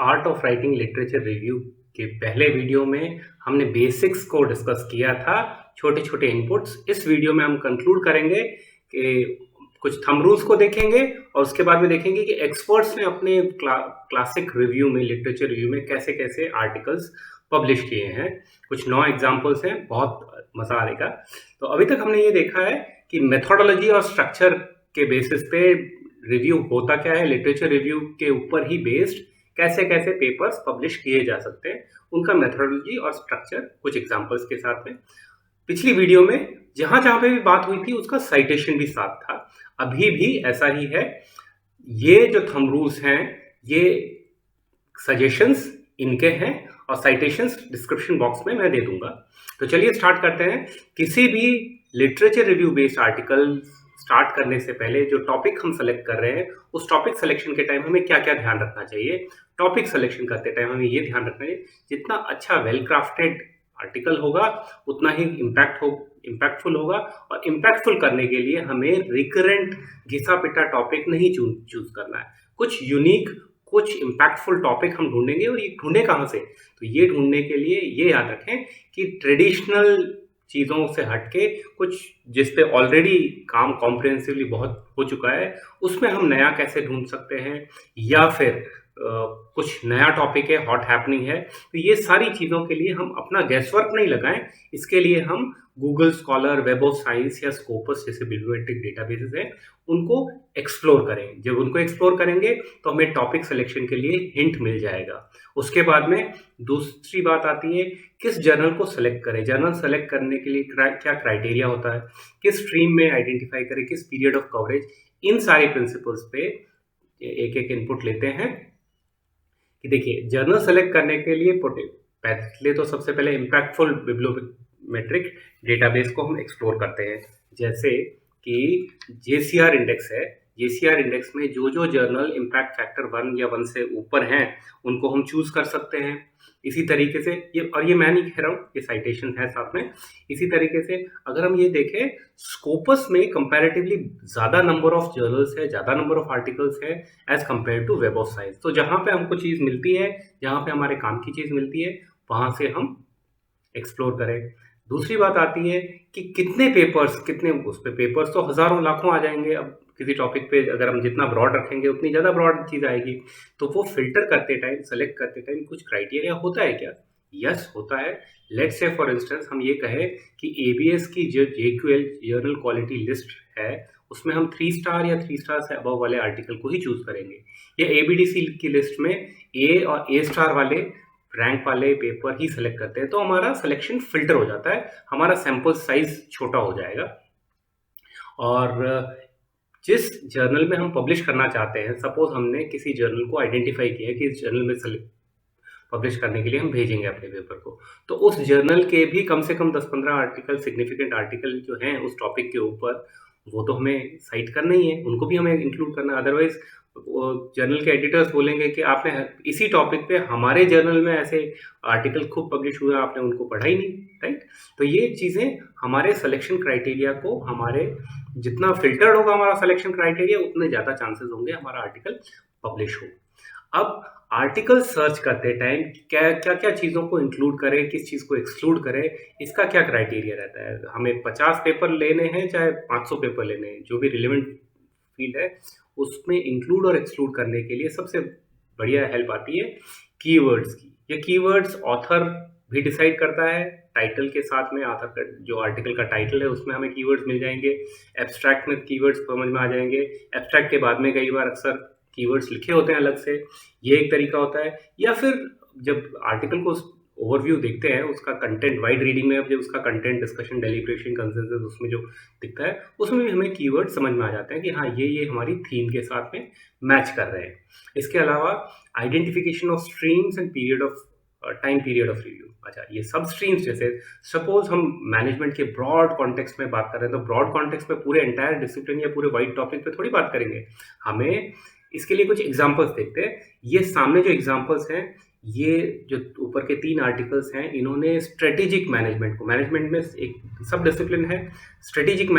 Art of writing literature review के पहले video में हमने बेसिक्स को डिस्कस किया था, छोटे छोटे इनपुट्स। इस वीडियो में हम कंक्लूड करेंगे कि कुछ थंब रूल्स को देखेंगे और उसके बाद में देखेंगे कि एक्सपर्ट्स ने अपने क्लासिक रिव्यू में, लिटरेचर रिव्यू में कैसे कैसे आर्टिकल्स पब्लिश किए हैं। कुछ 9 एग्जाम्पल्स हैं, बहुत मजा आएगा। तो अभी तक हमने ये देखा है कि मेथोडोलॉजी और स्ट्रक्चर के बेसिस पे रिव्यू होता क्या है, लिटरेचर रिव्यू के ऊपर ही बेस्ड कैसे कैसे पेपर्स पब्लिश किए जा सकते हैं, उनका मेथोडोलॉजी और स्ट्रक्चर कुछ एग्जांपल्स के साथ में। पिछली वीडियो में जहां जहां पे भी बात हुई थी उसका साइटेशन भी साथ था, अभी भी ऐसा ही है। ये जो थंब रूल्स हैं ये सजेशंस इनके हैं और साइटेशंस डिस्क्रिप्शन बॉक्स में मैं दे दूंगा। तो चलिए स्टार्ट करते हैं। किसी भी literature review based article start करने से पहले जो टॉपिक हम सेलेक्ट कर रहे हैं, उस टॉपिक सिलेक्शन के टाइम हमें क्या क्या ध्यान रखना चाहिए। टॉपिक सिलेक्शन करते टाइम हमें ये ध्यान रखना चाहिए, जितना अच्छा वेल क्राफ्टेड आर्टिकल होगा उतना ही इम्पैक्टफुल होगा। और इम्पैक्टफुल करने के लिए हमें रिकरेंट घिसा पिटा टॉपिक नहीं चूज करना है। कुछ यूनिक, कुछ इम्पैक्टफुल टॉपिक हम ढूंढेंगे। और ये ढूंढे कहाँ से? तो ये ढूंढने के लिए ये याद रखें कि ट्रेडिशनल चीज़ों से हटके कुछ जिस पे ऑलरेडी काम कॉम्प्रिहेंसिवली बहुत हो चुका है, उसमें हम नया कैसे ढूंढ सकते हैं, या फिर कुछ नया टॉपिक है, हॉट हैपनिंग है। तो ये सारी चीज़ों के लिए हम अपना गैसवर्क नहीं लगाएं। इसके लिए हम Google scholar, web of science या स्कोपस जैसे बिब्लियोमेट्रिक डेटाबेसेस हैं, उनको एक्सप्लोर करें। जब उनको एक्सप्लोर करेंगे तो हमें टॉपिक सिलेक्शन के लिए हिंट मिल जाएगा। उसके बाद में दूसरी बात आती है, किस जर्नल को सेलेक्ट करें। जर्नल सेलेक्ट करने के लिए क्या क्राइटेरिया होता है, किस स्ट्रीम में आइडेंटिफाई करें, किस पीरियड ऑफ कवरेज। इन सारे प्रिंसिपल्स पे एक एक इनपुट लेते हैं। कि देखिए, जर्नल सेलेक्ट करने के लिए पहले तो सबसे पहले इम्पैक्टफुल बिब्लियोमेट्रिक डेटाबेस को हम एक्सप्लोर करते हैं। जैसे कि JCR इंडेक्स है, JCR इंडेक्स में जो जो जर्नल इम्पैक्ट फैक्टर 1 या 1 से ऊपर हैं उनको हम चूज कर सकते हैं। इसी तरीके से ये मैं नहीं कह रहा हूँ, ये साइटेशन है साथ में। इसी तरीके से अगर हम ये देखें, स्कोपस में कंपैरेटिवली ज्यादा नंबर ऑफ जर्नल्स है, ज्यादा नंबर ऑफ आर्टिकल्स है as compare to Web of Science. तो जहां पे हमको चीज मिलती है, जहां पे हमारे काम की चीज मिलती है, वहां से हम एक्सप्लोर करें। दूसरी बात आती है कि कितने उस पे पेपर्स तो हजारों लाखों आ जाएंगे। अब किसी टॉपिक पे अगर हम जितना ब्रॉड रखेंगे उतनी ज़्यादा ब्रॉड चीज़ आएगी। तो वो फिल्टर करते टाइम, सेलेक्ट करते टाइम कुछ क्राइटेरिया होता है क्या? यस, होता है। लेट्स से फॉर इंस्टेंस हम ये कहें कि ABS की जो JQL जर्नल क्वालिटी लिस्ट है, उसमें हम 3 स्टार या 3 स्टार से अबव वाले आर्टिकल को ही चूज करेंगे। या ABDC की लिस्ट में A और A स्टार वाले रैंक वाले पेपर ही सिलेक्ट करते हैं, तो हमारा सिलेक्शन फिल्टर हो जाता है, हमारा सैंपल साइज छोटा हो जाएगा। और जिस जर्नल में हम पब्लिश करना चाहते हैं, सपोज हमने किसी जर्नल को आइडेंटिफाई किया कि इस जर्नल में पब्लिश करने के लिए हम भेजेंगे अपने पेपर को, तो उस जर्नल के भी कम से कम 10-15 आर्टिकल, सिग्निफिकेंट आर्टिकल जो हैं उस टॉपिक के ऊपर, वो तो हमें साइट करना ही है, उनको भी हमें इंक्लूड करना। अदरवाइज जर्नल के एडिटर्स बोलेंगे कि आपने इसी टॉपिक पे हमारे जर्नल में ऐसे आर्टिकल खूब पब्लिश हुए, आपने उनको पढ़ा ही नहीं, राइट। तो ये चीज़ें हमारे सिलेक्शन क्राइटेरिया को, हमारे जितना फिल्टर्ड होगा हमारा सिलेक्शन क्राइटेरिया, उतने ज़्यादा चांसेस होंगे हमारा आर्टिकल पब्लिश हो। अब आर्टिकल सर्च करते टाइम क्या क्या चीज़ों को इंक्लूड करें, किस चीज़ को एक्सक्लूड करें, इसका क्या क्राइटेरिया रहता है। हमें 50 पेपर लेने हैं चाहे 500 पेपर लेने हैं, जो भी रिलेवेंट फील्ड है उसमें इंक्लूड और एक्सक्लूड करने के लिए सबसे बढ़िया हेल्प आती है कीवर्ड्स की। ये कीवर्ड्स ऑथर भी डिसाइड करता है। टाइटल के साथ में ऑथर का जो आर्टिकल का टाइटल है उसमें हमें कीवर्ड्स मिल जाएंगे। एब्स्ट्रैक्ट में कीवर्ड्स समझ में आ जाएंगे। एब्स्ट्रैक्ट के बाद में कई बार अक्सर कीवर्ड्स लिखे होते हैं अलग से, ये एक तरीका होता है। या फिर जब आर्टिकल को ओवरव्यू देखते हैं, उसका कंटेंट, वाइड रीडिंग में जब उसका कंटेंट, डिस्कशन, डेलिब्रेशन, कंसेंसस उसमें जो दिखता है, उसमें भी हमें कीवर्ड समझ में आ जाते हैं कि हाँ ये हमारी थीम के साथ में मैच कर रहे हैं। इसके अलावा identification of streams and time period of review. अच्छा, ये सब स्ट्रीम्स, जैसे सपोज हम मैनेजमेंट के ब्रॉड कॉन्टेक्स्ट में बात कर रहे हैं, तो ब्रॉड कॉन्टेक्स्ट में पूरे एंटायर डिसिप्लिन या पूरे वाइड टॉपिक पे थोड़ी बात करेंगे। हमें इसके लिए कुछ एग्जाम्पल्स देखते हैं। ये सामने जो एग्जाम्पल्स हैं, ये जो ऊपर के 3 आर्टिकल्स हैं, इन्होंने स्ट्रेटेजिक मैनेजमेंट को, मैनेजमेंट में एक सब डिसिप्लिन है स्ट्रेटेजिक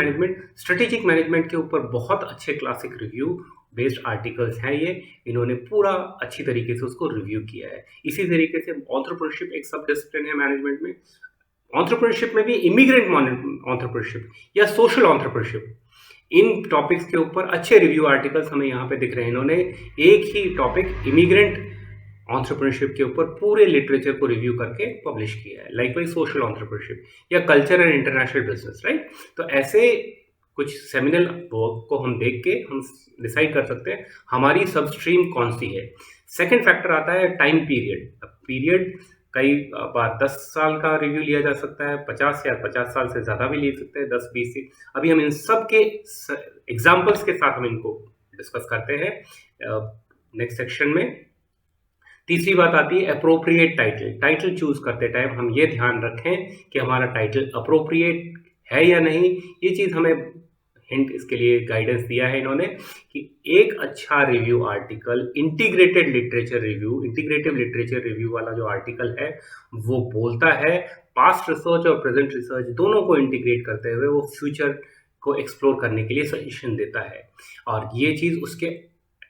मैनेजमेंट के ऊपर बहुत अच्छे क्लासिक रिव्यू बेस्ड आर्टिकल्स हैं ये, इन्होंने पूरा अच्छी तरीके से उसको रिव्यू किया है। इसी तरीके से एंटरप्रेन्योरशिप एक सब डिसिप्लिन है मैनेजमेंट में। एंटरप्रेन्योरशिप में भी इमिग्रेंट एंटरप्रेन्योरशिप या सोशल एंटरप्रेन्योरशिप, इन टॉपिक्स के ऊपर अच्छे रिव्यू आर्टिकल्स हमें यहाँ पे दिख रहे हैं। इन्होंने एक ही टॉपिक इमिग्रेंट एंटरप्रेन्योरशिप के ऊपर पूरे लिटरेचर को रिव्यू करके पब्लिश किया है। लाइक वाइज सोशल एंटरप्रेन्योरशिप या culture and international business, right. तो ऐसे कुछ सेमिनल वर्क को हम देख के हम डिसाइड कर सकते हैं हमारी सब स्ट्रीम कौन सी है। सेकेंड फैक्टर आता है टाइम पीरियड। पीरियड कई बार 10 साल का रिव्यू लिया जा सकता है, 50 या 50 साल से ज़्यादा भी ले सकते हैं, 10-20 से। अभी हम इन सब के एग्जाम्पल्स के साथ हम इनको डिस्कस करते हैं नेक्स्ट सेक्शन में। तीसरी बात आती है अप्रोप्रिएट टाइटल। टाइटल चूज करते टाइम हम ये ध्यान रखें कि हमारा टाइटल अप्रोप्रिएट है या नहीं। ये चीज़ हमें हिंट, इसके लिए गाइडेंस दिया है इन्होंने कि एक अच्छा review article, integrative literature review वाला जो आर्टिकल है वो बोलता है पास्ट रिसर्च और प्रेजेंट रिसर्च दोनों को इंटीग्रेट करते हुए वो फ्यूचर को एक्सप्लोर करने के लिए सजेशन देता है। और ये चीज़ उसके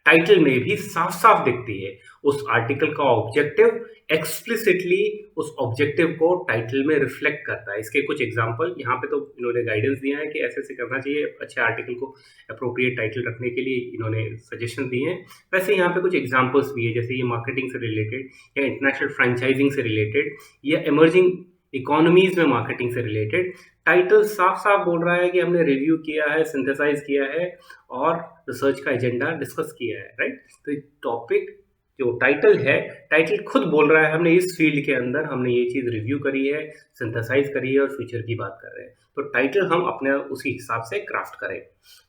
टाइटल में भी साफ साफ दिखती है। उस आर्टिकल का ऑब्जेक्टिव एक्सप्लिसिटली उस ऑब्जेक्टिव को टाइटल में रिफ्लेक्ट करता है। इसके कुछ एग्जांपल यहाँ पे तो इन्होंने गाइडेंस दिया है कि ऐसे ऐसे करना चाहिए, अच्छे आर्टिकल को अप्रोप्रिएट टाइटल रखने के लिए इन्होंने सजेशन दिए हैं। वैसे यहाँ पे कुछ एग्जांपल्स भी है, जैसे ये मार्केटिंग से रिलेटेड या इंटरनेशनल फ्रेंचाइजिंग से रिलेटेड या इमर्जिंग इकोनॉमीज में मार्केटिंग से रिलेटेड। टाइटल साफ साफ बोल रहा है कि हमने रिव्यू किया है, सिंथेसाइज किया है और रिसर्च का एजेंडा डिस्कस किया है, राइट। तो टॉपिक जो टाइटल है, टाइटल खुद बोल रहा है हमने इस फील्ड के अंदर हमने ये चीज़ रिव्यू करी है, सिंथेसाइज करी है और फ्यूचर की बात कर रहे हैं। तो टाइटल हम अपने उसी हिसाब से क्राफ्ट करें,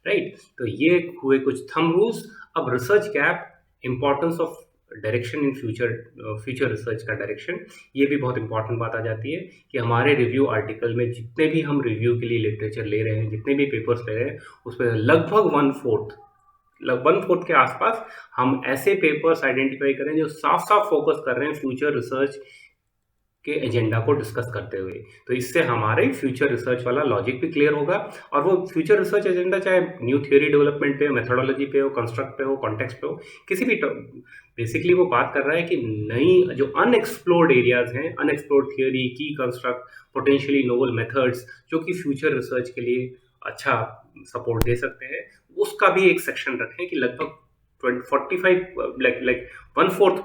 राइट। तो ये हुए कुछ थंब रूल्स। अब research gap, importance of direction in future research का डायरेक्शन, ये भी बहुत इंपॉर्टेंट बात आ जाती है कि हमारे रिव्यू आर्टिकल में जितने भी हम रिव्यू के लिए लिटरेचर ले रहे हैं, जितने भी पेपर्स ले रहे हैं, उसमें लगभग 1/4 के आसपास हम ऐसे पेपर्स आइडेंटिफाई करें जो साफ साफ फोकस कर रहे हैं फ्यूचर रिसर्च के एजेंडा को डिस्कस करते हुए। तो इससे हमारे फ्यूचर रिसर्च वाला लॉजिक भी क्लियर होगा। और वो फ्यूचर रिसर्च एजेंडा चाहे न्यू थ्योरी डेवलपमेंट पे हो, मेथोडोलॉजी पे हो, कंस्ट्रक्ट पे हो, कॉन्टेक्स्ट पे हो, किसी भी बेसिकली वो बात कर रहा है कि नई जो अनएक्सप्लोर्ड एरियाज हैं, अनएक्सप्लोर्ड थ्योरी की कंस्ट्रक्ट, पोटेंशियली नोवल मेथड्स जो कि फ्यूचर रिसर्च के लिए अच्छा सपोर्ट दे सकते हैं, उसका भी एक सेक्शन रखें कि लगभग 45 लाइक 1/4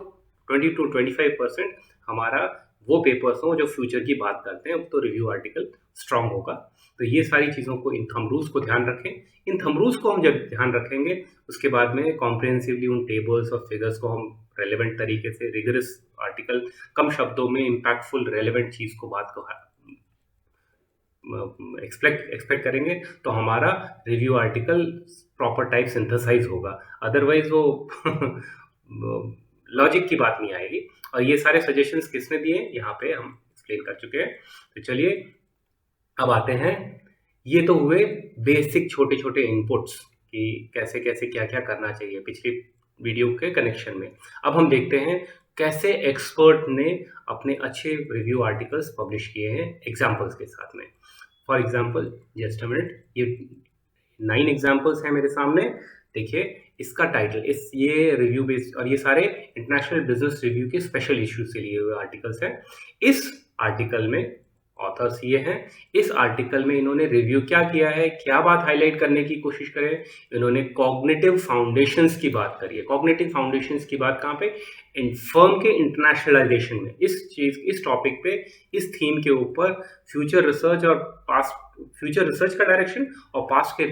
20 to 25% हमारा वो पेपर्स हों जो फ्यूचर की बात करते हैं, तो रिव्यू आर्टिकल स्ट्रांग होगा। तो ये सारी चीज़ों को, इन थंब रूल्स को ध्यान रखें। इन थंब रूल्स को हम जब ध्यान रखेंगे उसके बाद में कॉम्प्रिहेंसिवली उन टेबल्स और फिगर्स को हम रेलेवेंट तरीके से, रिगरस आर्टिकल, कम शब्दों में इम्पैक्टफुल रेलेवेंट चीज़ को बात को एक्सपेक्ट करेंगे तो हमारा review article proper type synthesise होगा। अदरवाइज वो लॉजिक की बात नहीं आएगी। और ये सारे सजेशंस किसने दिए यहाँ पे हम एक्सप्लेन कर चुके हैं। तो चलिए अब आते हैं, ये तो हुए बेसिक छोटे छोटे इनपुट्स कि कैसे कैसे क्या क्या करना चाहिए पिछली वीडियो के कनेक्शन में। अब हम देखते हैं कैसे एक्सपर्ट ने अपने अच्छे रिव्यू आर्टिकल्स पब्लिश किए हैं एग्जाम्पल्स के साथ में। For example, just a minute, ये 9 एग्जाम्पल्स हैं मेरे सामने। देखिए इसका टाइटल, ये रिव्यू बेस्ड और ये सारे इंटरनेशनल बिजनेस रिव्यू के स्पेशल इश्यू से लिए हुए आर्टिकल्स हैं। इस आर्टिकल में ऑथर्स ये हैं। इस आर्टिकल में इन्होंने रिव्यू क्या किया है, क्या बात हाईलाइट करने की कोशिश करें, इन्होंने कॉग्निटिव फाउंडेशंस की बात करी है। कॉग्निटिव फाउंडेशंस की बात कहाँ पे, इन फर्म के इंटरनेशनलाइजेशन में। इस टॉपिक पे, इस थीम के ऊपर फ्यूचर रिसर्च और पास्ट, फ्यूचर रिसर्च का डायरेक्शन और पास्ट के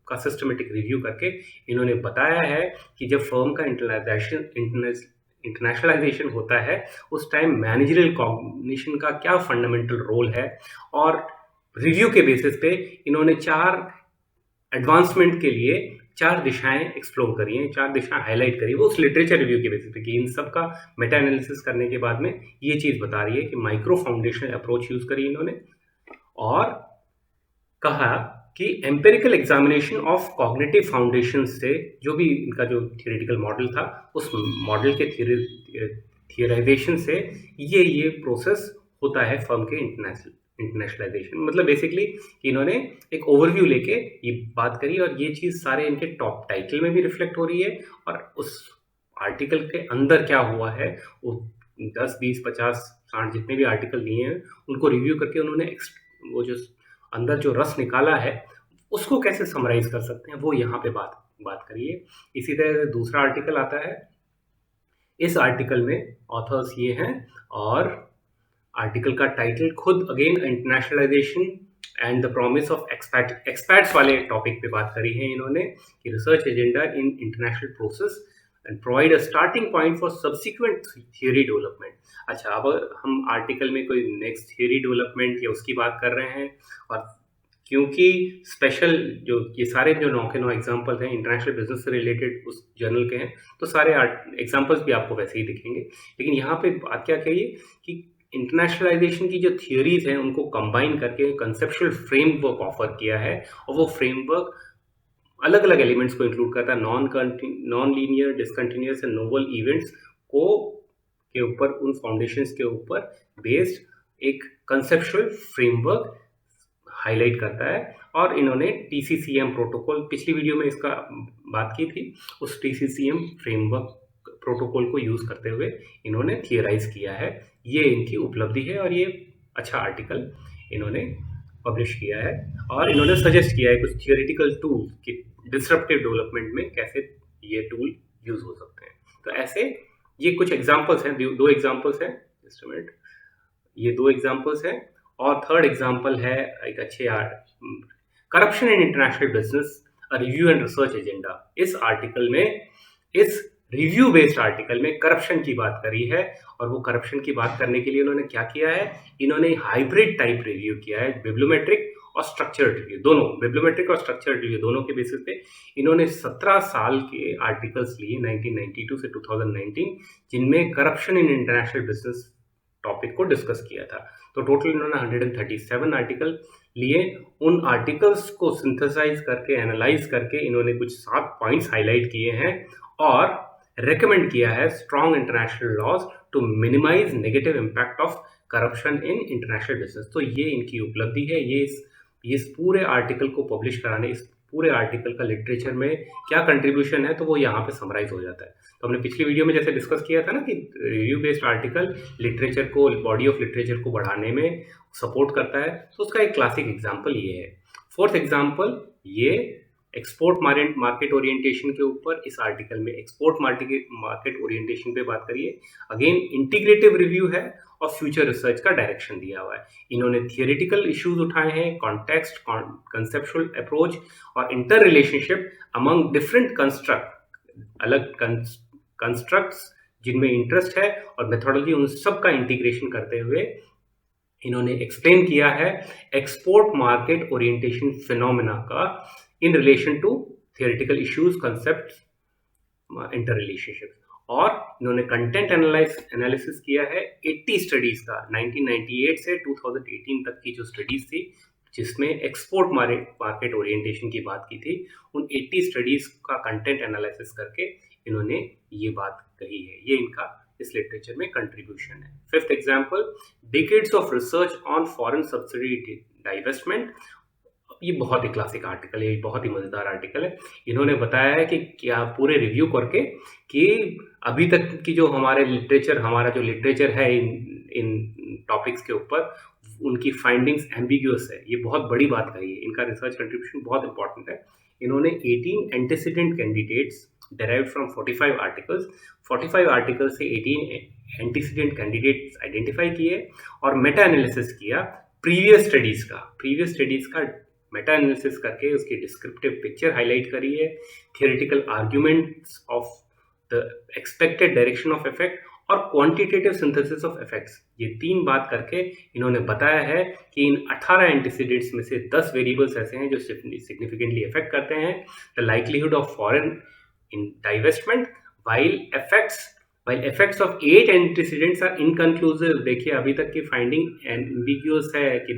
का सिस्टमेटिक रिव्यू करके इन्होंने बताया है कि जब फर्म का इंटरनेशनलाइजेशन होता है उस टाइम मैनेजरियल कॉग्निशन का क्या फंडामेंटल रोल है। और रिव्यू के बेसिस पे इन्होंने 4 एडवांसमेंट के लिए 4 दिशाएं एक्सप्लोर करी हैं, 4 दिशाएं हाईलाइट करी, वो उस लिटरेचर रिव्यू के बेसिस पे कि इन सब का मेटा एनालिसिस करने के बाद में ये चीज़ बता रही है कि माइक्रो फाउंडेशन अप्रोच यूज़ करी इन्होंने और कहा कि empirical examination of cognitive foundation से, जो भी इनका जो थियोरेटिकल मॉडल था उस मॉडल के थियराइजेशन से ये प्रोसेस होता है फर्म के इंटरनेशनलाइजेशन मतलब बेसिकली इन्होंने एक ओवरव्यू लेके ये बात करी और ये चीज़ सारे इनके टॉप टाइटल में भी रिफ्लेक्ट हो रही है और उस आर्टिकल के अंदर क्या हुआ है वो 10, 20, 50, 60 जितने भी आर्टिकल दिए हैं उनको रिव्यू करके उन्होंने वो जो अंदर जो रस निकाला है उसको कैसे समराइज कर सकते हैं वो यहाँ पे बात बात करिए। इसी तरह से दूसरा आर्टिकल आता है। इस आर्टिकल में ऑथर्स ये हैं और आर्टिकल का टाइटल खुद again internationalisation and the promise of expats वाले टॉपिक पे बात करी है इन्होंने कि research agenda in international process and provide a starting point for subsequent theory development. अच्छा, अब हम आर्टिकल में कोई नेक्स्ट थियोरी डेवलपमेंट या उसकी बात कर रहे हैं और क्योंकि स्पेशल जो ये सारे जो 9 के 9 एग्जाम्पल हैं इंटरनेशनल बिजनेस से रिलेटेड उस जर्नल के हैं तो सारे एग्जाम्पल्स भी आपको वैसे ही दिखेंगे। लेकिन यहाँ पे बात क्या कहिए कि इंटरनेशनलाइजेशन की जो थियोरीज हैं उनको कंबाइन करके कंसेप्चुअल फ्रेमवर्क ऑफर किया है और वो फ्रेमवर्क अलग अलग एलिमेंट्स को इंक्लूड करता है, non linear, discontinuous and novel events को के ऊपर, उन फाउंडेशंस के ऊपर बेस्ड एक कंसेप्चुअल फ्रेमवर्क हाईलाइट करता है। और इन्होंने TCCM प्रोटोकॉल, पिछली वीडियो में इसका बात की थी, उस TCCM फ्रेमवर्क प्रोटोकॉल को यूज करते हुए इन्होंने थियराइज किया है। ये इनकी उपलब्धि है और ये अच्छा आर्टिकल इन्होंने पब्लिश किया है और इन्होंने सजेस्ट किया है कुछ थियोरेटिकल टूल कि डिसरप्टिव डेवलपमेंट में कैसे ये टूल यूज हो सकते हैं। तो ऐसे ये कुछ एग्जांपल्स हैं, दो एग्जांपल्स हैं, जस्ट अ मिनट, ये 2 एग्जांपल्स हैं और थर्ड एग्जांपल है एक अच्छे corruption in international business, a review and research agenda. इस आर्टिकल में, इस रिव्यू बेस्ड आर्टिकल में करप्शन की बात करी है और वो करप्शन की बात करने के लिए उन्होंने क्या किया है, इन्होंने हाइब्रिड टाइप रिव्यू किया है, बिब्लियोमेट्रिक और स्ट्रक्चर्ड रिव्यू दोनों, बिब्लियोमेट्रिक और स्ट्रक्चर्ड रिव्यू दोनों के बेसिस पे इन्होंने 17 साल के आर्टिकल्स लिए 1992 से 2019 जिनमें corruption in international business topic को डिस्कस किया था। तो टोटल इन्होंने 137 आर्टिकल लिए। उन आर्टिकल्स को सिंथेसाइज करके, एनालाइज करके इन्होंने कुछ 7 पॉइंट्स हाईलाइट किए हैं और रेकमेंड किया है strong international laws to minimise negative impact of corruption in international business. तो ये इनकी उपलब्धि है। ये इस पूरे आर्टिकल को पब्लिश कराने, इस पूरे आर्टिकल का लिटरेचर में क्या कंट्रीब्यूशन है तो वो यहाँ पे समराइज हो जाता है। तो हमने पिछली वीडियो में जैसे डिस्कस किया था ना कि रिव्यू बेस्ड आर्टिकल लिटरेचर को, बॉडी ऑफ लिटरेचर को बढ़ाने में सपोर्ट करता है, तो उसका एक क्लासिक एग्जाम्पल ये है। फोर्थ एग्जाम्पल, ये एक्सपोर्ट मार्केट ओरिएंटेशन के ऊपर इस आर्टिकल में एक्सपोर्ट मार्केट ओरिएंटेशन पे बात करिए। अगेन इंटीग्रेटिव रिव्यू है और फ्यूचर रिसर्च का डायरेक्शन दिया हुआ है। इन्होंने थियोरेटिकल इश्यूज उठाए हैं, कॉन्टेक्स्ट, कंसेप्चुअल अप्रोच और इंटर रिलेशनशिप अमंग डिफरेंट अलग कंस्ट्रक्ट्स जिनमें इंटरेस्ट है और मेथोडोलॉजी, उन सब का इंटीग्रेशन करते हुए इन्होंने एक्सप्लेन किया है एक्सपोर्ट मार्केट ओरिएंटेशन फिनोमेना का in relation to theoretical issues, concept, inter relationship. और इन्होंने कंटेंट एनालिसिस किया है 80 स्टडीज का, 1998 से 2018 तक की जो स्टडीज थी जिसमें एक्सपोर्ट मार्केट ओरिएंटेशन की बात की थी, उन 80 स्टडीज का कंटेंट एनालिसिस करके इन्होंने ये बात कही है। ये इनका इस लिटरेचर में कंट्रीब्यूशन है। Fifth example, decades of research on foreign subsidy divestment. ये बहुत ही क्लासिक आर्टिकल है, बहुत ही मजेदार आर्टिकल है। इन्होंने बताया है कि क्या पूरे रिव्यू करके कि अभी तक की जो हमारा जो लिटरेचर है इन टॉपिक्स के ऊपर, उनकी फाइंडिंग्स एम्बिग्यूअस है। ये बहुत बड़ी बात कही है, इनका रिसर्च कंट्रीब्यूशन बहुत इंपॉर्टेंट है। इन्होंने 18 antecedent candidates derived from 45 articles, 45 article से 18 एंटीसीडेंट कैंडिडेट्स आइडेंटिफाई किए और मेटा एनालिसिस किया प्रीवियस स्टडीज का मेटा एनालिसिस करके उसकी डिस्क्रिप्टिव पिक्चर हाईलाइट करी है, theoretical arguments of the expected direction of effect और क्वांटिटेटिव सिंथेसिस ऑफ इफेक्ट्स। ये 3 बात करके इन्होंने बताया है कि इन 18 एंटीसीडेंट्स में से 10 वेरिएबल्स ऐसे हैं जो सिग्निफिकेंटली इफेक्ट करते हैं the likelihood of foreign in divestment, while effects of 8 antecedents are inconclusive। देखिए अभी तक की फाइंडिंग एम्बिग्यूअस है कि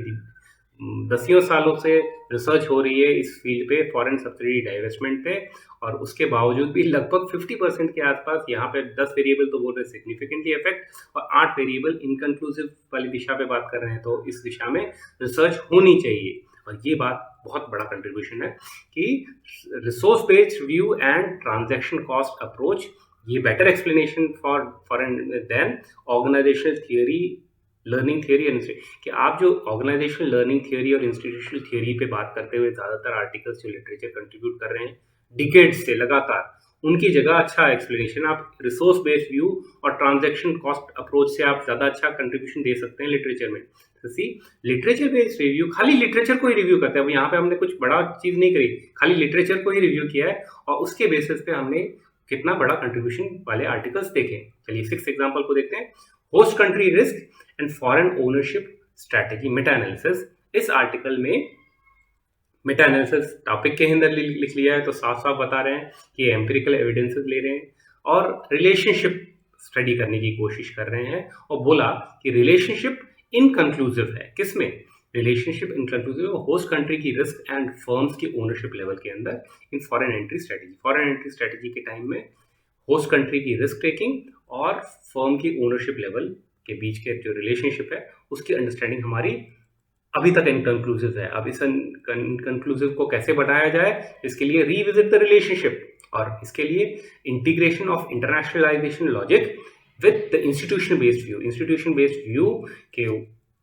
दसियों सालों से रिसर्च हो रही है इस फील्ड पे, फॉरेन सब्सिडी डाइवेस्टमेंट पे, और उसके बावजूद भी लगभग 50% के आसपास, यहाँ पे 10 वेरिएबल तो बोल रहे हैं सिग्निफिकेंटली इफेक्ट, और 8 वेरिएबल इनकंक्लूसिव वाली दिशा पे बात कर रहे हैं। तो इस दिशा में रिसर्च होनी चाहिए, और ये बात बहुत बड़ा कंट्रीब्यूशन है कि resource based view and transaction cost approach, ये better explanation for foreign then organisational theory, learning theory and, कि आप जो ऑर्गेनाइजेशनल लर्निंग थियोरी और इंस्टीट्यूशनल थियोरी पे बात करते हुए ज़्यादातर आर्टिकल्स जो लिटरेचर कंट्रीब्यूट कर रहे हैं डिकेड्स से लगातार, उनकी जगह अच्छा एक्सप्लेनेशन आप रिसोर्स बेस्ड व्यू और ट्रांजैक्शन कॉस्ट अप्रोच से आप ज़्यादा अच्छा कंट्रीब्यूशन दे सकते हैं लिटरेचर में। सी लिटरेचर बेस्ड रिव्यू, खाली लिटरेचर को ही रिव्यू करते हैं। अब यहाँ पे हमने कुछ बड़ा चीज़ नहीं करी, खाली लिटरेचर को ही रिव्यू किया है, और उसके बेसिस पे हमने कितना बड़ा कंट्रीब्यूशन वाले आर्टिकल्स देखे। चलिए 6 एग्जाम्पल को देखते हैं। Host country risk and foreign ownership strategy Meta analysis. इस आर्टिकल में मेटा एनालिसिस टॉपिक के अंदर लिख लिया है, तो साफ साफ बता रहे हैं कि एम्पिरिकल एविडेंसेस ले रहे हैं और रिलेशनशिप स्टडी करने की कोशिश कर रहे हैं, और बोला कि रिलेशनशिप इनकंक्लूसिव है। किसमें रिलेशनशिप इनकंक्लूसिव? होस्ट कंट्री की रिस्क एंड फर्म्स की ओनरशिप लेवल के अंदर in foreign entry strategy. Foreign entry strategy के टाइम में होस्ट कंट्री की रिस्क टेकिंग और फर्म की ओनरशिप लेवल के बीच के जो रिलेशनशिप है उसकी अंडरस्टैंडिंग हमारी अभी तक इनकंक्लूसिव है। अब इस इनकंक्लूसिव को कैसे बढ़ाया जाए, इसके लिए रीविजिट द रिलेशनशिप, और इसके लिए integration of internationalisation logic with the institution based view. Institution based view के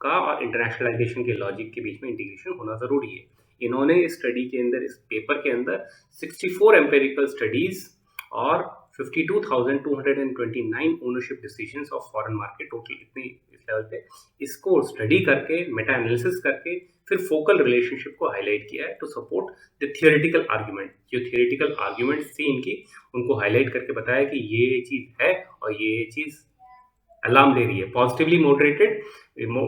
का और इंटरनेशनलाइजेशन के लॉजिक के बीच में इंटीग्रेशन होना जरूरी है। इन्होंने इस स्टडी के अंदर, इस पेपर के अंदर 64 एम्पेरिकल स्टडीज और 52,229 ownership decisions of foreign market, total इतनी इस लेवल पे, इसको स्टडी करके मेटा एनालिसिस करके फिर फोकल रिलेशनशिप को हाईलाइट किया है to support the theoretical argument. जो थियोरेटिकल आर्ग्यूमेंट थी इनकी, उनको हाईलाइट करके बताया कि ये चीज़ है और ये चीज़ अलार्म दे रही है। Positively moderated,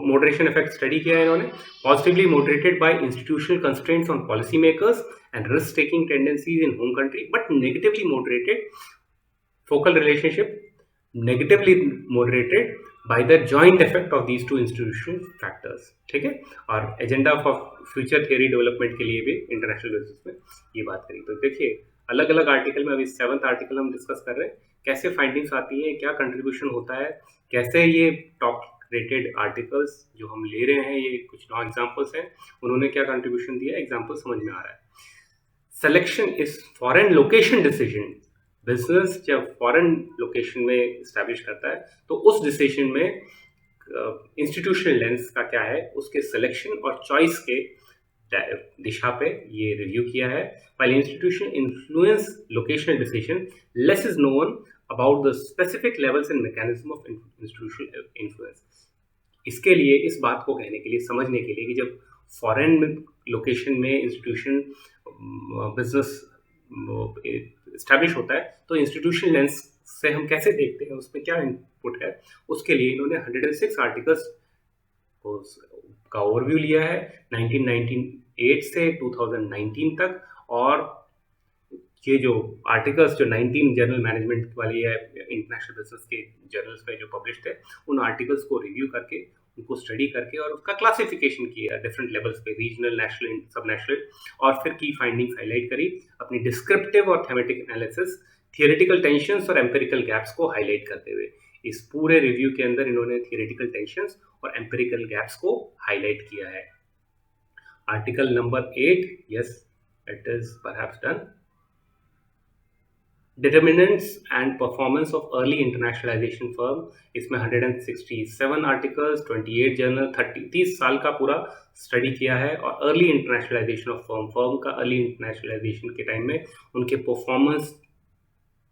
moderation effect study किया है इन्होंने। Positively moderated by institutional constraints on policy makers and risk taking tendencies in home country, but negatively moderated focal relationship, negatively moderated by the joint effect of these two institutional factors। ठीक है, और agenda for future theory development के लिए भी international basis में ये बात करी। तो देखिए अलग अलग आर्टिकल में, अभी 7th आर्टिकल हम डिस्कस कर रहे हैं, कैसे फाइंडिंग्स आती हैं, क्या कंट्रीब्यूशन होता है, कैसे ये टॉप रेटेड आर्टिकल्स जो हम ले रहे हैं, ये कुछ 9 एग्जाम्पल्स हैं, उन्होंने क्या कंट्रीब्यूशन दिया, एग्जाम्पल समझ में आ रहा है। Selection is foreign location decision. Business जब फॉरेन लोकेशन में इस्टेब्लिश करता है तो उस डिसीजन में इंस्टीट्यूशनल लेंस का क्या है, उसके सिलेक्शन और चॉइस के दिशा पे ये रिव्यू किया है। While institution influence locational decision, less is known about the specific levels and mechanism of institutional influence. इसके लिए, इस बात को कहने के लिए, समझने के लिए कि जब फॉरेन लोकेशन में इंस्टीट्यूशन बिजनेस इस्टेब्लिश होता है तो इंस्टीट्यूशनल लेंस से हम कैसे देखते हैं, उसमें क्या इनपुट है, उसके लिए इन्होंने 106 आर्टिकल्स का ओवरव्यू लिया है 1998 से 2019 तक। और ये जो आर्टिकल्स जो 19 जर्नल मैनेजमेंट वाली है, इंटरनेशनल बिजनेस के जर्नल्स में जो पब्लिश थे, उन आर्टिकल्स को रिव्यू करके, उनको स्टडी करके और उसका क्लासिफिकेशन किया डिफरेंट लेवल्स पे, रीजनल, नेशनल, सब नेशनल, और फिर की फाइंडिंग्स हाईलाइट करी अपनी डिस्क्रिप्टिव और थेमेटिक एनालिसिस, थियोरेटिकल टेंशंस और एम्पिरिकल गैप्स को हाईलाइट करते हुए। इस पूरे रिव्यू के अंदर इन्होंने थियोरेटिकल टेंशंस और एम्पिरिकल गैप्स को हाईलाइट किया है। Article number 8, yes it is perhaps done. Determinants and performance of early internationalisation firm, इसमें 167 आर्टिकल्स, 28 जर्नल, 30 साल का पूरा स्टडी किया है। और अर्ली इंटरनेशनलाइजेशन ऑफ फर्म का अर्ली इंटरनेशनलाइजेशन के टाइम में उनके परफॉर्मेंस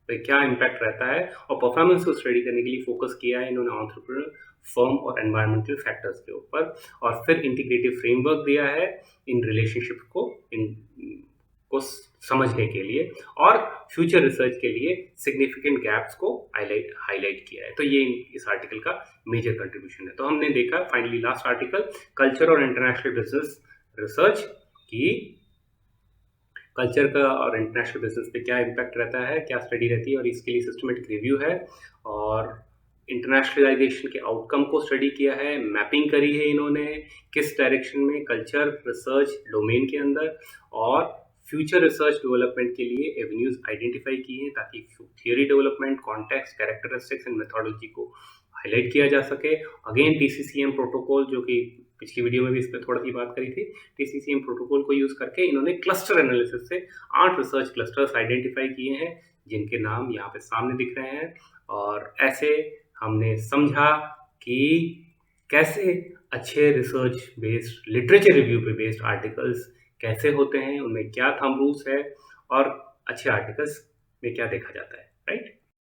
पे क्या इम्पैक्ट रहता है, और परफॉर्मेंस को स्टडी करने के लिए फोकस किया है इन्होंने एंटरप्रेन्योर, फर्म और एनवायरमेंटल फैक्टर्स के ऊपर। और फिर इंटीग्रेटिव फ्रेमवर्क दिया है इन रिलेशनशिप को समझने के लिए, और फ्यूचर रिसर्च के लिए सिग्निफिकेंट गैप्स को हाईलाइट किया है। तो ये इस आर्टिकल का मेजर कंट्रीब्यूशन है। तो हमने देखा फाइनली लास्ट आर्टिकल, कल्चर और इंटरनेशनल बिजनेस रिसर्च की, कल्चर का और इंटरनेशनल बिजनेस पे क्या इम्पैक्ट रहता है, क्या स्टडी रहती है, और इसके लिए सिस्टमेटिक रिव्यू है। और इंटरनेशनलाइजेशन के आउटकम को स्टडी किया है, मैपिंग करी है इन्होंने किस डायरेक्शन में कल्चर रिसर्च डोमेन के अंदर, और फ्यूचर रिसर्च डेवलपमेंट के लिए एवेन्यूज आइडेंटिफाई किए हैं ताकि theory development, context, characteristics and methodology को हाईलाइट किया जा सके। अगेन टीसीसीएम प्रोटोकॉल, जो कि पिछली वीडियो में भी इस पर थोड़ा सी बात करी थी, टीसीसीएम प्रोटोकॉल को यूज करके इन्होंने क्लस्टर एनालिसिस से 8 रिसर्च क्लस्टर्स आइडेंटिफाई किए हैं जिनके नाम यहाँ पे सामने दिख रहे हैं। और ऐसे हमने समझा कि कैसे अच्छे रिसर्च बेस्ड, लिटरेचर रिव्यू पे बेस्ड आर्टिकल्स कैसे होते हैं, उनमें क्या थंब रूल्स है और अच्छे आर्टिकल्स में क्या देखा जाता है, राइट।